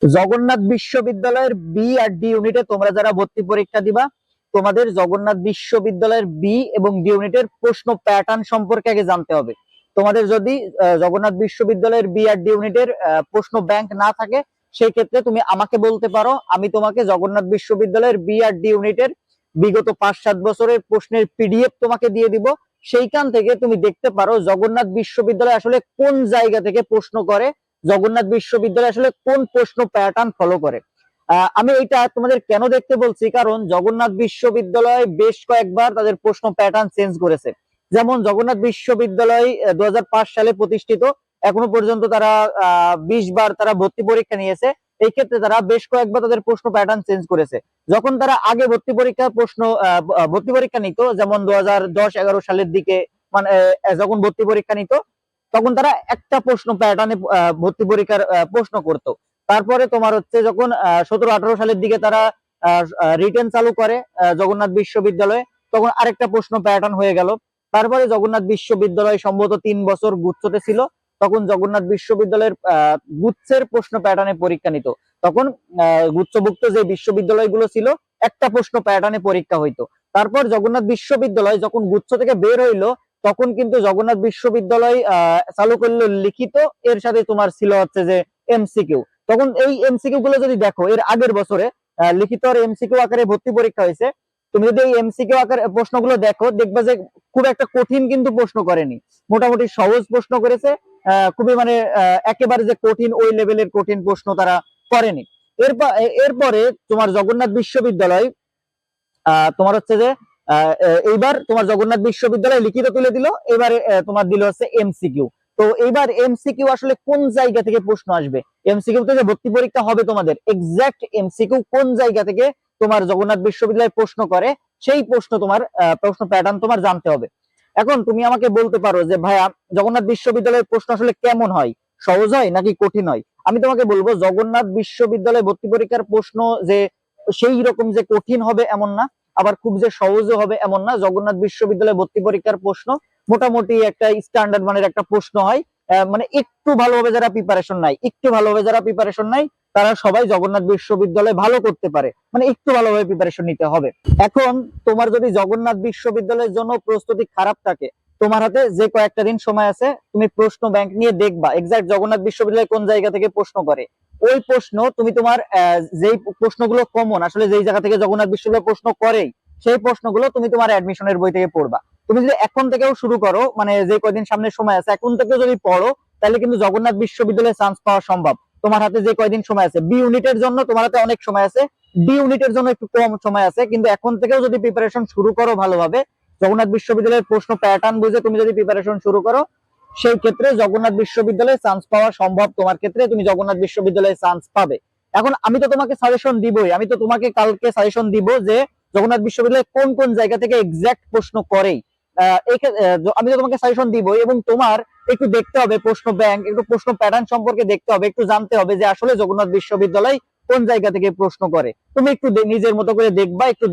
জগন্নাথ বিশ্ববিদ্যালয়ের বি আর ডি ইউনিটে তোমরা যারা ভর্তি পরীক্ষা দিবা, তোমাদের জগন্নাথ বিশ্ববিদ্যালয়ের বি এবং ডি ইউনিটের প্রশ্ন প্যাটার্ন সম্পর্কে আগে জানতে হবে। তোমাদের যদি জগন্নাথ বিশ্ববিদ্যালয়ের বি আর ডি ইউনিটের প্রশ্ন ব্যাংক না থাকে, সেই ক্ষেত্রে তুমি আমাকে বলতে পারো, আমি তোমাকে জগন্নাথ বিশ্ববিদ্যালয়ের বি আর ডি ইউনিটের বিগত 5-7 বছরের প্রশ্নের পিডিএফ তোমাকে দিয়ে দিব। সেইখান থেকে তুমি দেখতে পারো জগন্নাথ বিশ্ববিদ্যালয় আসলে কোন জায়গা থেকে প্রশ্ন করে, জগন্নাথ বিশ্ববিদ্যালয় আসলে কোন প্রশ্ন প্যাটার্ন ফলো করে। আমি এটা তোমাদের কেন দেখতে বলছি, কারণ জগন্নাথ বিশ্ববিদ্যালয় বেশ কয়েকবার তাদের প্রশ্ন প্যাটার্ন চেঞ্জ করেছে। যেমন জগন্নাথ বিশ্ববিদ্যালয় 2005 সালে প্রতিষ্ঠিত, এখনো পর্যন্ত তারা 20 বার তারা ভর্তি পরীক্ষা নিয়েছে। এই ক্ষেত্রে তারা বেশ কয়েকবার তাদের প্রশ্ন প্যাটার্ন চেঞ্জ করেছে। যখন তারা আগে ভর্তি পরীক্ষা নিত, যেমন 2010-11 সালের দিকে, মানে যখন ভর্তি পরীক্ষা নিত, তখন তারা একটা প্রশ্ন প্যাটার্নে ভর্তি পরীক্ষার প্রশ্ন করত। তারপরে তোমার হচ্ছে যখন 17-18 সালের দিকে তারা রিটেন চালু করে জগন্নাথ বিশ্ববিদ্যালয়ে, তখন আরেকটা প্রশ্ন প্যাটার্ন হয়ে গেল। তারপরে জগন্নাথ বিশ্ববিদ্যালয় সম্ভবত 3 বছর গুচ্ছতে ছিল, তখন জগন্নাথ বিশ্ববিদ্যালয়ের গুচ্ছের প্রশ্ন প্যাটার্নে পরীক্ষা নিত। তখন গুচ্ছভুক্ত যে বিশ্ববিদ্যালয়গুলো ছিল, একটা প্রশ্ন প্যাটার্নে পরীক্ষা হইতো। তারপর জগন্নাথ বিশ্ববিদ্যালয় যখন গুচ্ছ থেকে বের হইলো, তখন কিন্তু জগন্নাথ বিশ্ববিদ্যালয় চালু করলো লিখিত, এর সাথে তোমার ছিল হচ্ছে যে এমসিকিউ। তখন এই এমসিকিউ গুলো যদি দেখো, এর আগের বছরে লিখিত আর এমসিকিউ আকারে ভর্তি পরীক্ষা হয়েছে। তুমি যদি এই এমসিকিউ আকারে প্রশ্নগুলো দেখো, দেখবা যে খুব একটা কঠিন কিন্তু প্রশ্ন করেনি, মোটামুটি সহজ প্রশ্ন করেছে। খুবই মানে একেবারে যে কঠিন ওই লেভেলের কঠিন প্রশ্ন তারা করেনি। এরপরে তোমার জগন্নাথ বিশ্ববিদ্যালয় তোমার হচ্ছে যে এইবার তোমার জগন্নাথ বিশ্ববিদ্যালয় লিখিত তুলে দিল, এবারে তোমার দিল হচ্ছে এমসিকিউ। তো এইবার এমসিকিউ আসলে কোন জায়গা থেকে প্রশ্ন আসবে, এমসিকিউ তে যে ভর্তি পরীক্ষা হবে তোমাদের, এক্সাক্ট এমসিকিউ কোন জায়গা থেকে তোমার জগন্নাথ বিশ্ববিদ্যালয় প্রশ্ন করে, সেই প্রশ্ন তোমার প্রশ্ন প্যাটার্ন তোমার জানতে হবে। এখন তুমি আমাকে বলতে পারো যে ভাইয়া, জগন্নাথ বিশ্ববিদ্যালয়ের প্রশ্ন আসলে কেমন হয়, সহজ হয় নাকি কঠিন হয়? আমি তোমাকে বলবো, জগন্নাথ বিশ্ববিদ্যালয় ভর্তি পরীক্ষার প্রশ্ন যে সেই রকম যে কঠিন হবে এমন না, আবার খুব যে সহজও হবে এমন না। জগন্নাথ বিশ্ববিদ্যালয়ে ভর্তি পরীক্ষার প্রশ্ন মোটামুটি একটা স্ট্যান্ডার্ড মানের একটা প্রশ্ন হয়। মানে একটু ভালোভাবে যারা প্রিপারেশন নাই, তারা সবাই জগন্নাথ বিশ্ববিদ্যালয়ে ভালো করতে পারে, মানে একটু ভালোভাবে প্রিপারেশন নিতে হবে। এখন তোমার যদি জগন্নাথ বিশ্ববিদ্যালয়ের জন্য প্রস্তুতি খারাপ থাকে, তোমার হাতে যে কয়েকটা দিন সময় আছে, তুমি প্রশ্ন ব্যাংক নিয়ে দেখবা এক্সাক্ট জগন্নাথ বিশ্ববিদ্যালয় কোন জায়গা থেকে প্রশ্ন করে। ওই প্রশ্ন তুমি তোমার যেই প্রশ্নগুলো কমন আসলে যেই জায়গা থেকে জগন্নাথ বিশ্ববিদ্যালয় প্রশ্ন করেই, সেই প্রশ্নগুলো তুমি তোমার অ্যাডমিশনের বই থেকে পড়বা। তুমি যদি এখন থেকেও শুরু করো, মানে যে কয়দিন সামনে সময় আছে, এখন থেকেও যদি পড়ো, তাহলে কিন্তু জগন্নাথ বিশ্ববিদ্যালয়ে চান্স পাওয়া সম্ভব। তোমার হাতে যে কয়দিন সময় আছে, বি ইউনিটের জন্য তোমার হাতে অনেক সময় আছে, ডি ইউনিটের জন্য একটু কম সময় আছে, কিন্তু এখন থেকেও যদি প্রিপারেশন শুরু করো ভালোভাবে, জগন্নাথ বিশ্ববিদ্যালয়ের প্রশ্ন প্যাটার্ন বুঝে তুমি যদি প্রিপারেশন শুরু করো, সেই ক্ষেত্রে জগন্নাথ বিশ্ববিদ্যালয়ে চান্স পাওয়া সম্ভব। তোমার ক্ষেত্রে তুমি জগন্নাথ বিশ্ববিদ্যালয়ে চান্স পাবে। এখন আমি তো তোমাকে সাজেশন দিবই, আমি তো তোমাকে কালকে সাজেশন দিব যে জগন্নাথ বিশ্ববিদ্যালয়ে কোন কোন জায়গা থেকে এক্সাক্ট প্রশ্ন করেই। আমি তো তোমাকে সাজেশন দিবই, এবং তোমার একটু দেখতে হবে প্রশ্ন ব্যাংক, একটু প্রশ্ন প্যাটার্ন সম্পর্কে দেখতে হবে, একটু জানতে হবে যে আসলে জগন্নাথ বিশ্ববিদ্যালয় কোন জায়গা থেকে প্রশ্ন করে। তুমি একটু নিজের মতো করে দেখবা, একটু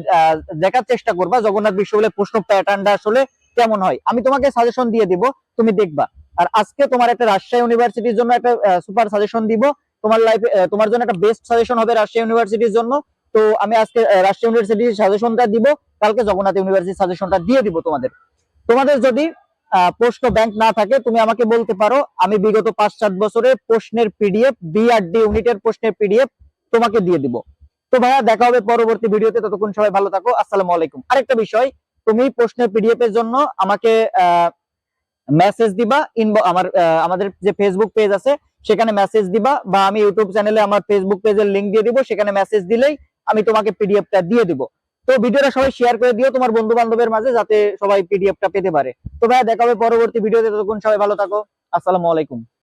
দেখার চেষ্টা করবা জগন্নাথ বিশ্ববিদ্যালয়ের প্রশ্ন প্যাটার্নটা আসলে কেমন হয়। আমি তোমাকে সাজেশন দিয়ে দিব, তুমি দেখবা। আর আজকে তোমার একটা রাজশাহী ইউনিভার্সিটির জন্য একটা সুপার সাজেশন দিব। তোমার লাইফে তোমার জন্য একটা বেস্ট সাজেশন হবে রাজশাহী ইউনিভার্সিটির জন্য। তো আমি আজকে রাজশাহী ইউনিভার্সিটির সাজেশনটা দিব, কালকে জগন্নাথ ইউনিভার্সিটির সাজেশনটা দিয়ে দিব তোমাদের। তোমাদের যদি প্রশ্ন ব্যাংক না থাকে, তুমি আমাকে বলতে পারো, আমি বিগত 5-7 বছরের প্রশ্নের পিডিএফ, বিআরডি ইউনিটের প্রশ্নের পিডিএফ তোমাকে দিয়ে দিব। তো ভাইয়া, দেখা হবে পরবর্তী ভিডিওতে, ততক্ষণ সবাই ভালো থাকো, আসসালামু আলাইকুম। আরেকটা বিষয়, তুমি প্রশ্নের পিডিএফ এর জন্য আমাকে মেসেজ দিবা, আমাদের যে ফেসবুক পেজ আছে সেখানে মেসেজ দিবা, বা আমি ইউটিউব চ্যানেলে আমার ফেসবুক পেজের লিংক দিয়ে দিব, সেখানে মেসেজ দিলেই আমি তোমাকে পিডিএফটা দিয়ে দিব। তো ভিডিওটা সবাই শেয়ার করে দিও তোমার বন্ধু বান্ধবের মাঝে, যাতে সবাই পিডিএফটা পেতে পারে। তো ভাইয়া, দেখা হবে পরবর্তী ভিডিওতে, ততক্ষণ সবাই ভালো থাকো, আসসালামু আলাইকুম।